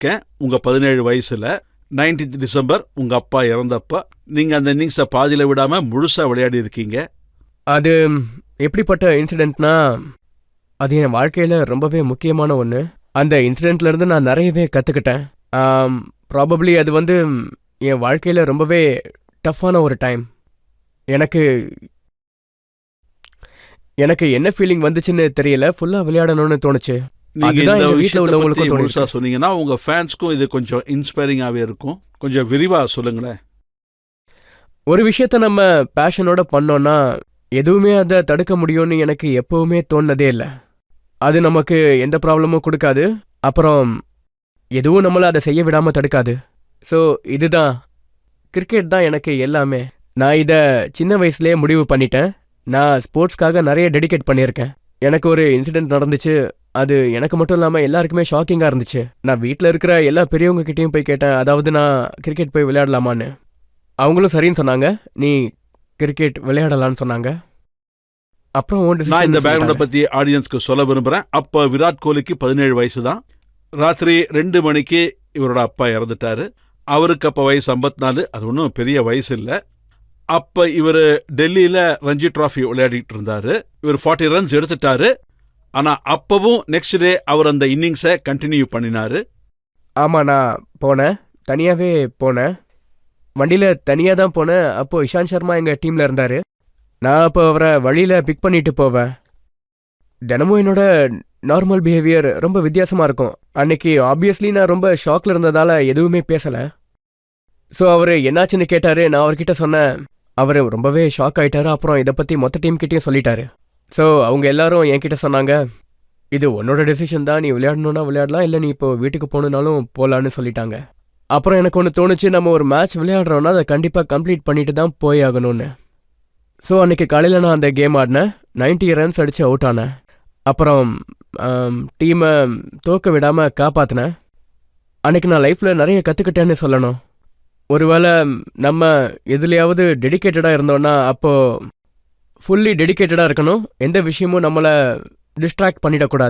இருக்கேன். உங்கள் 17 வயசில் 19th டிசம்பர் உங்கள் அப்பா இறந்தப்ப நீங்கள் அந்த இன்னிங்ஸை பாதியில் விடாமல் முழுசாக விளையாடி இருக்கீங்க. அது எப்படிப்பட்ட இன்சிடென்ட்னா, அது என் வாழ்க்கையில் ரொம்பவே முக்கியமான ஒன்று. அந்த இன்சிடெண்ட்லேருந்து நான் நிறையவே கற்றுக்கிட்டேன். ப்ராபப்ளி அது என் வாழ்க்கையில் ரொம்பவே டஃப்பான ஒரு டைம். எனக்கு எனக்கு என்ன ஃபீலிங் வந்துச்சுன்னு தெரியல. ஃபுல்லாக விளையாடணும்னு தோணுச்சு. நீங்கள் அதுதான் இந்த எங்க வீட்ல விஷயத்தை பற்றி உள்ளவங்களுக்கும் முழுசாக தோணிருக்கு. சொன்னீங்கன்னா உங்கள் ஃபேன்ஸ்க்கும் இது கொஞ்சம் இன்ஸ்பைரிங்காகவே இருக்கும். கொஞ்சம் விரிவாக சொல்லுங்களேன். ஒரு விஷயத்த நம்ம பேஷனோட பண்ணோன்னா எதுவுமே அதை தடுக்க முடியும்னு எனக்கு எப்பவுமே தோணுனதே இல்லை. அது நமக்கு எந்த ப்ராப்ளமும் கொடுக்காது, அப்புறம் எதுவும் நம்மளை அதை செய்ய விடாமல் தடுக்காது. ஸோ இதுதான், கிரிக்கெட் தான் எனக்கு எல்லாமே. நான் இதை சின்ன வயசுலேயே முடிவு பண்ணிட்டேன். நான் ஸ்போர்ட்ஸ்க்காக நிறைய டெடிகேட் பண்ணியிருக்கேன். எனக்கு ஒரு இன்சிடென்ட் நடந்துச்சு. அது எனக்கு மட்டும் இல்லாமல் எல்லாருக்குமே ஷாக்கிங்காக இருந்துச்சு. நான் வீட்டில் இருக்கிற எல்லா பெரியவங்க கிட்டேயும் போய் கேட்டேன், அதாவது நான் கிரிக்கெட் போய் விளையாடலாமான்னு. அவங்களும் சரின்னு சொன்னாங்க. நீ கிரிக்கெட் விளையாடலான்னு சொன்னாங்க. அப்புறம் நான் இந்த பேக்ரவுண்டை பற்றி ஆடியன்ஸ்க்கு சொல்ல விரும்புகிறேன். அப்போ விராட் கோலிக்கு 17 வயசு தான். ராத்திரி 2 மணிக்கு இவரோட அப்பா இறந்துட்டாரு. அவருக்கு அப்போ வயசு 54. அது ஒன்றும் பெரிய வயசு இல்லை. அப்போ இவர் டெல்லியில் ரஞ்சி ட்ராஃபி விளையாடிட்டு இருந்தார். இவர் 40 ரன்ஸ் எடுத்துட்டாரு. ஆனால் அப்பவும் நெக்ஸ்ட் டே அவர் அந்த இன்னிங்ஸை கண்டினியூ பண்ணினார். ஆமாம், நான் போனேன். தனியாகவே போனேன். வண்டியில் தனியாக தான் போனேன். அப்போது இஷாந்த் சர்மா எங்கள் டீமில் இருந்தார். நான் அப்போ அவரை வழியில் பிக் பண்ணிட்டு போவேன். தினமும் என்னோட நார்மல் பிஹேவியர் ரொம்ப வித்தியாசமாக இருக்கும். அன்னைக்கு ஆப்வியஸ்லி நான் ரொம்ப ஷாக்கில் இருந்ததால் எதுவுமே பேசலை. ஸோ அவர் என்னாச்சுன்னு கேட்டார். நான் அவர்கிட்ட சொன்னேன். அவர் ரொம்பவே ஷாக் ஆகிட்டாரு. அப்புறம் இதை பற்றி மொத்த டீம்கிட்டையும் சொல்லிட்டாரு. ஸோ அவங்க எல்லாரும் என்கிட்ட சொன்னாங்க, இது உன்னோட டெசிஷன் தான், நீ விளையாடணுன்னா விளையாடலாம், இல்லை நீ இப்போ வீட்டுக்கு போகணுன்னாலும் போகலான்னு சொல்லிட்டாங்க. அப்புறம் எனக்கு ஒன்று தோணுச்சு, நம்ம ஒரு மேட்ச் விளையாடுறோன்னா அதை கண்டிப்பாக கம்ப்ளீட் பண்ணிட்டு தான் போய் ஆகணும்னு. ஸோ அன்றைக்கி காலையில் நான் அந்த கேம் ஆடினேன். 90 ரன்ஸ் அடித்து அவுட் ஆனேன். அப்புறம் டீமை தோக்க விடாமல் காப்பாற்றினேன். அன்றைக்கி நான் லைஃப்பில் நிறைய கற்றுக்கிட்டேன்னு சொல்லணும். ஒருவேளை நம்ம எதுலையாவது டெடிக்கேட்டடாக இருந்தோன்னா அப்போது ஃபுல்லி டெடிக்கேட்டடாக இருக்கணும். எந்த விஷயமும் நம்மளை டிஸ்ட்ராக்ட் பண்ணிடக்கூடாது.